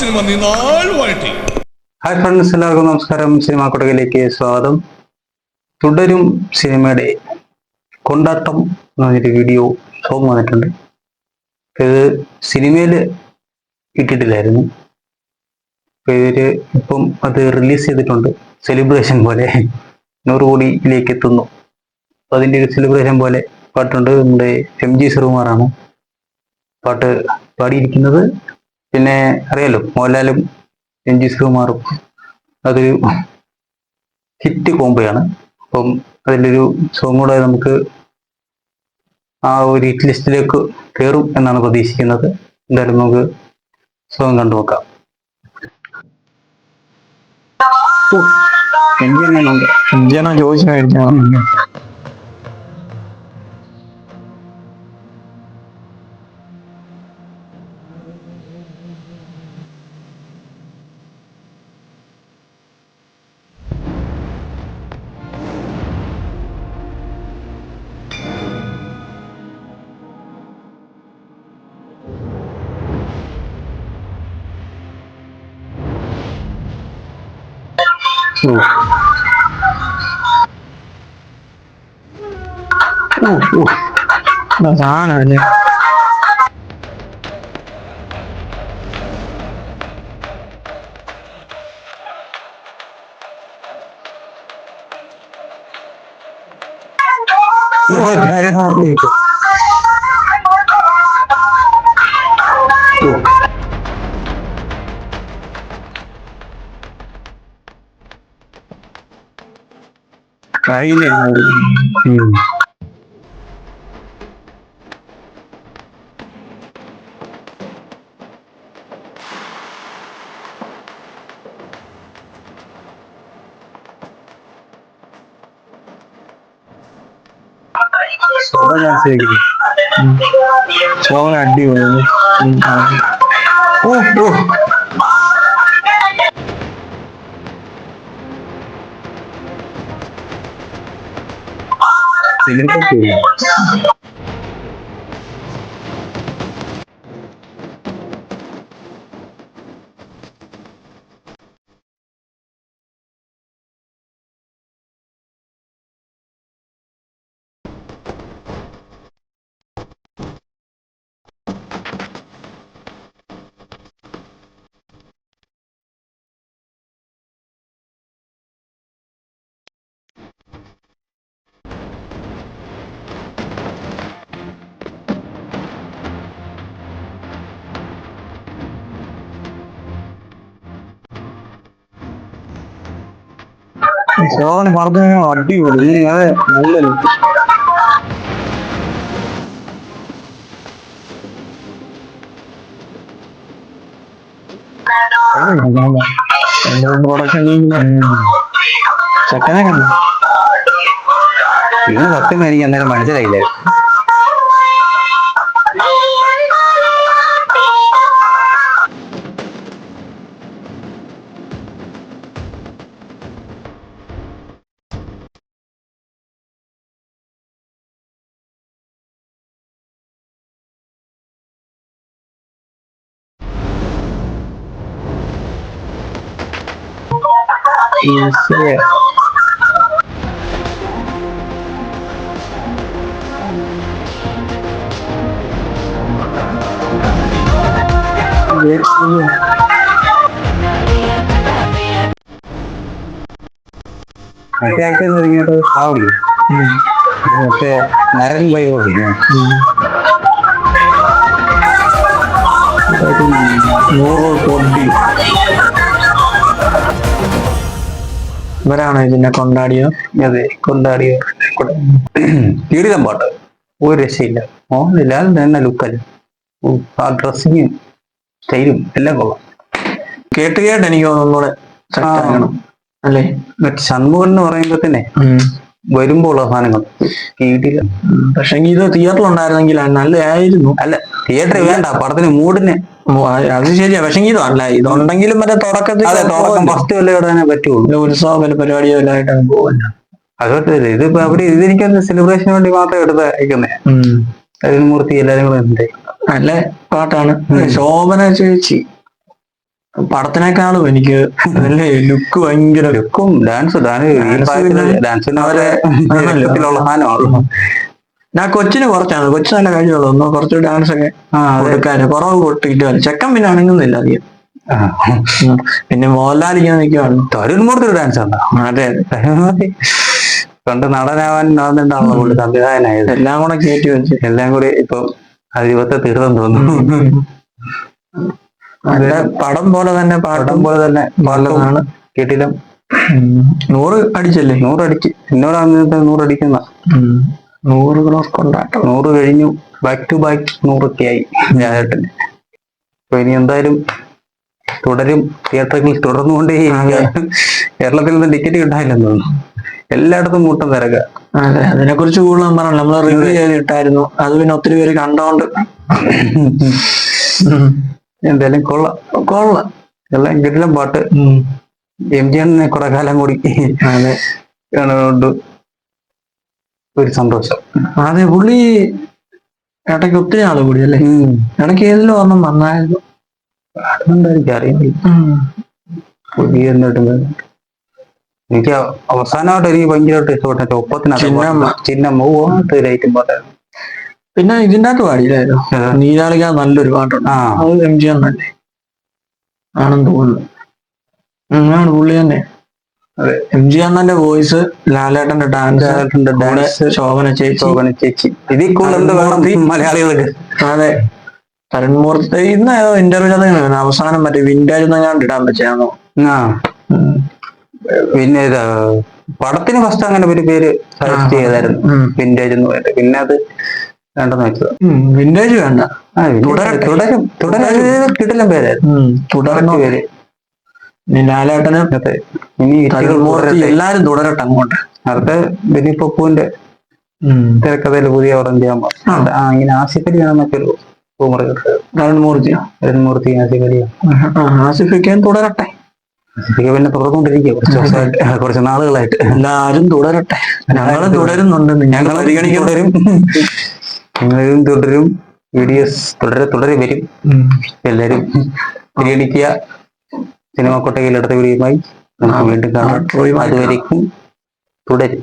Cinema നിന്നാളുമായിട്ട്. Hi friends, എല്ലാവർക്കും നമസ്കാരം. Cinema കൊട്ടകയിലേക്ക് സ്വാഗതം. തുടരും സിനിമയുടെ കൊണ്ടാട്ടം എന്ന് പറഞ്ഞൊരു വീഡിയോ സോങ് വന്നിട്ടുണ്ട്. ഇത് സിനിമയിൽ ഇട്ടിട്ടില്ലായിരുന്നു. ഇവര് ഇപ്പം അത് റിലീസ് ചെയ്തിട്ടുണ്ട്. സെലിബ്രേഷൻ പോലെ 100 കോടിയിലേക്ക് എത്തുന്നു. അതിൻ്റെ ഒരു സെലിബ്രേഷൻ പോലെ പാട്ടുണ്ട്. നമ്മുടെ MG ശ്രീകുമാറാണ് പാട്ട് പാടിയിരിക്കുന്നത്. പിന്നെ അറിയാലോ, മോഹൻലാലും MG ശ്രീകുമാറും അതൊരു ഹിറ്റ് കോംബോയാണ്. അപ്പം അതിലൊരു സോങ് കൂടെ നമുക്ക് ആ ഒരു ഹിറ്റ് ലിസ്റ്റിലേക്ക് കയറും എന്നാണ് പ്രതീക്ഷിക്കുന്നത്. എന്തായാലും നമുക്ക് സോങ് കണ്ടു നോക്കാം. എന്തിനാ ചോദിച്ചാ സാധനല്ലേ. കയ്യിലേ ചോന അടിപൊളി. ചോന പറഞ്ഞ അടിപൊളി. അതെ, നല്ലൊരു ചെക്കനെ കണ്ടു. ഇത് സത്യം എനിക്ക് അന്നേരം മനസ്സിലായില്ല. മറ്റേ ആക്ടേഴ്സ് ഇറങ്ങിയിട്ട് ആവില്ലേ, മറ്റേ നരൻ ബൈ ഇവരാണ് ഇതിനെ കൊണ്ടാടിയോ. അതെ, കൊണ്ടാടിയോ. കീടിതം പാട്ട് ഒരു രക്ഷയില്ല. മോഹൻലാൽ തന്നെ ലുക്കല്ല, ആ ഡ്രസ്സിങ്ങും സ്റ്റൈലും എല്ലാം കൊള്ളാം. കേട്ട് എനിക്ക് ഒന്നുകൂടെ അല്ലേ. ഷൺമുഖൻ എന്ന് പറയുമ്പോ തന്നെ വരുമ്പോൾ സാധനങ്ങൾ കീടില്ല. പക്ഷെ ഇത് തിയേറ്ററിൽ ഉണ്ടായിരുന്നെങ്കിൽ നല്ലതായിരുന്നു. അല്ല, തിയേറ്ററിൽ വേണ്ട, പടത്തിന് മൂടിന് അത് ശരിയാ. പക്ഷെ ഇതല്ല, ഇതുണ്ടെങ്കിലും മറ്റേ തുടക്കത്തിൽ ഫസ്റ്റ് വല്ല ഇടാനേ പറ്റുള്ളൂ. ഉത്സവം വല്ല പരിപാടിയോ എല്ലാം ആയിട്ടാണ് പോകുന്നത്. അതുപോലെ ഇതിപ്പോ അവിടെ ഇതെനിക്കൊന്ന് സെലിബ്രേഷന് വേണ്ടി മാത്രം എടുത്തയക്കുന്നേ. അരുൺമൂർത്തി എല്ലാരും കൂടെ ഉണ്ട്. നല്ല പാട്ടാണ്. ശോഭന ചേച്ചി പടത്തിനേക്കാളും എനിക്ക് അതിലെ ലുക്ക് ഭയങ്കര ലുക്കും ഡാൻസ് ഡാൻസിന് അവരെ ആണല്ലോ. രക്തത്തിലുള്ള സാധനമാണല്ലോ. ഞാൻ കൊച്ചിന് കുറച്ചാണ്, കൊച്ചു നല്ല കഴിവുള്ളൂ, ഒന്ന് കുറച്ച് ഡാൻസ് ഒക്കെ കൊടുക്കാന് കുറവ് കൊട്ടിട്ട് ചെക്കൻ പിന്നെ അണങ്ങുന്നില്ല അധികം. പിന്നെ മോഹൻലാൽ ഇങ്ങനെ നിൽക്കുവാണ്. തരുൺമൂർത്തി ഒരു ഡാൻസ് ഉണ്ടോ? അതെ പണ്ട് നടനാവാൻ നടന്നിട്ടാണല്ലോ പുള്ളി സംവിധായകനായത്. എല്ലാം കൂടെ കയറ്റി വെച്ച് എല്ലാം കൂടി ഇപ്പൊ ജീവിതത്തെ തീർന്നെന്ന് തോന്നുന്നു. നല്ല പടം പോലെ തന്നെ പടം പോലെ തന്നെ നല്ലതാണ്. കിട്ടിലും 100 അടിച്ചല്ലേ? 100 അടിച്ച്. എന്നോട് 100 അടിക്കുന്ന 100 ക്രോസ് കൊണ്ടാട്ടം. 100 കഴിഞ്ഞു. ബാക്ക് ടു ബാക്ക് 100 ഒക്കെ ആയി ലാലേട്ടന്. അപ്പൊ ഇനി എന്തായാലും തുടരും, തിയേറ്ററുകളിൽ തുടർന്നുകൊണ്ടേ. കേരളത്തിൽ നിന്ന് ടിക്കറ്റ് കിട്ടാനില്ലെന്ന് തോന്നുന്നു, എല്ലായിടത്തും കൂട്ടം തിരക്കുക. അതെ, അതിനെ കുറിച്ച് കൂടുതൽ പറഞ്ഞല്ലോ, നമ്മള് റിവ്യൂ ചെയ്തിട്ടായിരുന്നു. അത് പിന്നെ ഒത്തിരി പേര് കണ്ടോണ്ട് എന്തായാലും കൊള്ളാം എല്ലാം കിട്ടില്ല. പാട്ട് MGN കുറെ കാലം കൂടി കാണുകൊണ്ട് ഒരു സന്തോഷം. അതെ, പുള്ളി ഇടയ്ക്ക് ഒത്തിരി ആള് കൂടി അല്ലേ? ഇടയ്ക്ക് ഏതിലും ഒന്നും വന്നായിരുന്നു, പാടുന്നുണ്ടായിരിക്കും, അറിയില്ല. പുതിയ എനിക്ക് അവസാനമായിട്ട് എനിക്ക് ഭയങ്കരമായിട്ട് ഇഷ്ടപ്പെട്ട ചിഹ്നം ലൈറ്റും പാട്ടായിരുന്നു. പിന്നെ ഇതിൻ്റെ അകത്ത് പാടിയില്ലായിരുന്നു, നീരാളിക നല്ലൊരു പാട്ടുണ്ട്. അത് MGN തന്നെ ആണെന്ന് തോന്നുന്നു. ആണ് പുള്ളി തന്നെ. അതെ, MGN തന്നെ വോയിസ്, ലാലേട്ടന്റെ ഡാൻസ്, ശോഭന ചേച്ചി. ഇതിൽ കൂടുതൽ മലയാളികൾക്ക്. അതെ, തരുൺമൂർത്തി ഇന്ന് ഏതോ ഇന്റർവ്യൂ അവസാനം മറ്റേ വിന്റേജ് എന്നങ്ങാണ്ട് ഇടാൻ വെച്ചാണോ? പിന്നെ പടത്തിന് ഫസ്റ്റ് അങ്ങനെ ഒരു പേര് സജസ്റ്റ് ചെയ്തായിരുന്നു, വിന്റേജ് എന്ന് പറയുന്നത്. പിന്നെ അത് വേണ്ടെന്ന് വെച്ചത്. വിന്റേജ് വേണ്ട, തുടരും കിടിലം പേരായിരുന്നു. തുടർന്ന പേര് ലാലേട്ടന്. ഇനി എല്ലാരും തുടരട്ടെ അങ്ങോട്ട്. അടുത്ത ബെനിപ്പൂവിന്റെ തിരക്കഥയിൽ പുതിയ പടം ചെയ്യാൻ ഇങ്ങനെ ആസിഫ് അലി ആണെന്നൊക്കെ ഒരു റൂമർ കേട്ടത്. തരുൺമൂർത്തി ആസിഫിക്കാൻ തുടരട്ടെ. പിന്നെ തുടർന്നുകൊണ്ടിരിക്കുക കുറച്ച് നാളുകളായിട്ട്. എല്ലാരും തുടരട്ടെ, ഞങ്ങളും തുടരുന്നുണ്ട്, ഞങ്ങൾ തുടരും. വീഡിയോസ് തുടരെ വരും. എല്ലാരും പരിഗണിക്കുക. സിനിമ കൊട്ടകയിൽ അടുത്ത വീഡിയോയുമായി നമുക്ക് വീണ്ടും കാണാം. അതുവരേക്കും തുടരും.